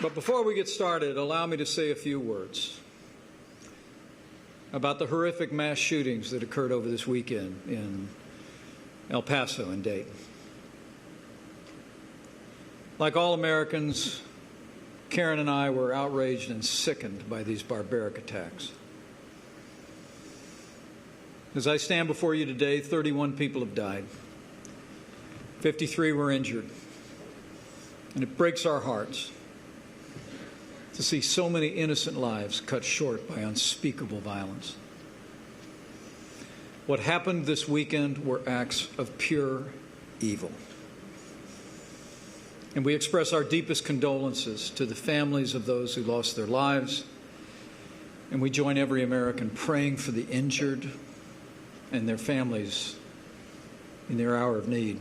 But before we get started, allow me to say a few words about the horrific mass shootings that occurred over this weekend in El Paso and Dayton. Like all Americans, Karen and I were outraged and sickened by these barbaric attacks. As I stand before you today, 31 people have died. 53 were injured. And it breaks our hearts to see so many innocent lives cut short by unspeakable violence. What happened this weekend were acts of pure evil. And we express our deepest condolences to the families of those who lost their lives. And we join every American praying for the injured and their families in their hour of need.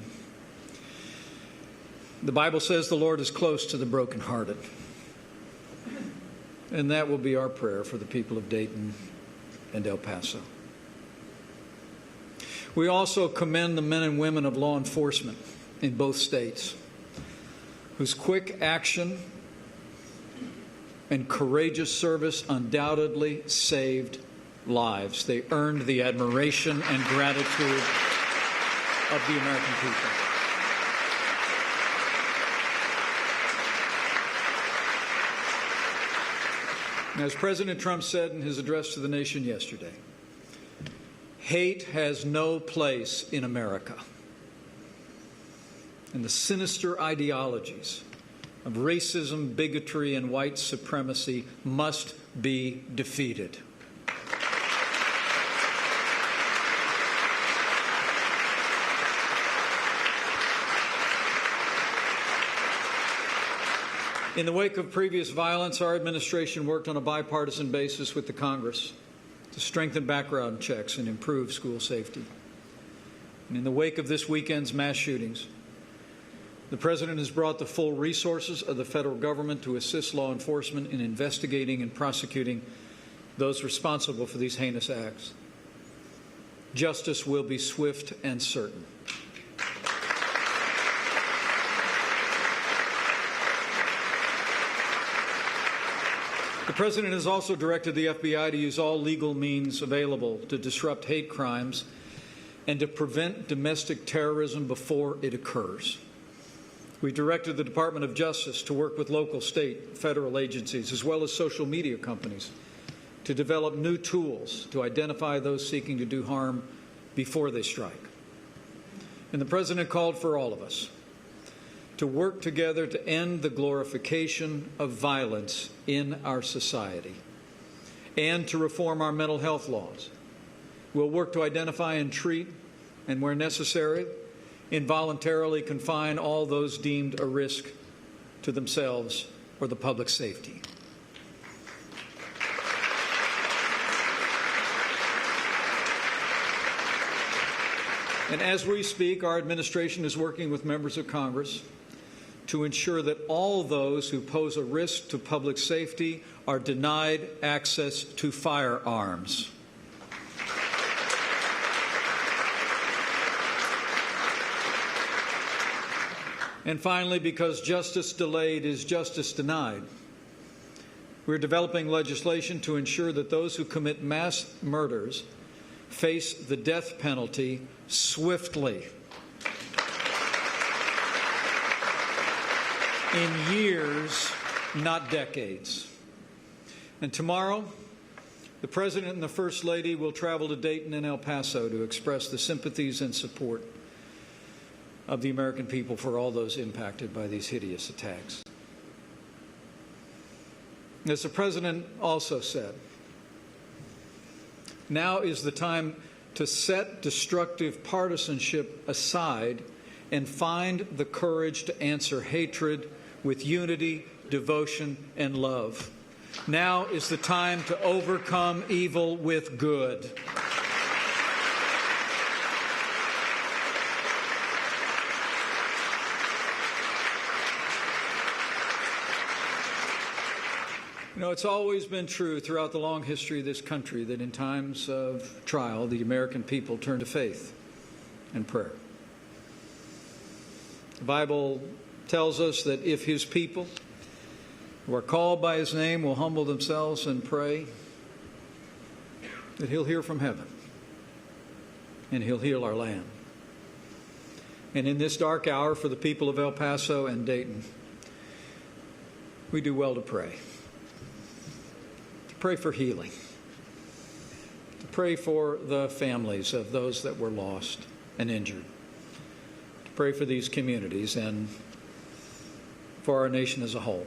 The Bible says the Lord is close to the brokenhearted. And that will be our prayer for the people of Dayton and El Paso. We also commend the men and women of law enforcement in both states whose quick action and courageous service undoubtedly saved lives. They earned the admiration and gratitude of the American people. As President Trump said in his address to the nation yesterday, hate has no place in America. And the sinister ideologies of racism, bigotry, and white supremacy must be defeated. In the wake of previous violence, our administration worked on a bipartisan basis with the Congress to strengthen background checks and improve school safety. And in the wake of this weekend's mass shootings, the President has brought the full resources of the federal government to assist law enforcement in investigating and prosecuting those responsible for these heinous acts. Justice will be swift and certain. The President has also directed the FBI to use all legal means available to disrupt hate crimes and to prevent domestic terrorism before it occurs. We directed the Department of Justice to work with local, state, federal agencies, as well as social media companies, to develop new tools to identify those seeking to do harm before they strike. And the President called for all of us to work together to end the glorification of violence in our society and to reform our mental health laws. We'll work to identify and treat, and where necessary, involuntarily confine all those deemed a risk to themselves or the public safety. And as we speak, our administration is working with members of Congress to ensure that all those who pose a risk to public safety are denied access to firearms. And finally, because justice delayed is justice denied, we're developing legislation to ensure that those who commit mass murders face the death penalty swiftly. In years, not decades. And tomorrow, the President and the First Lady will travel to Dayton and El Paso to express the sympathies and support of the American people for all those impacted by these hideous attacks. As the President also said, now is the time to set destructive partisanship aside and find the courage to answer hatred with unity, devotion, and love. Now is the time to overcome evil with good. You know, it's always been true throughout the long history of this country that in times of trial, the American people turn to faith and prayer. The Bible tells us that if His people who are called by his name will humble themselves and pray, that he'll hear from heaven and he'll heal our land. And in this dark hour for the people of El Paso and Dayton, we do well to pray. To pray for healing. To pray for the families of those that were lost and injured. To pray for these communities and for our nation as a whole.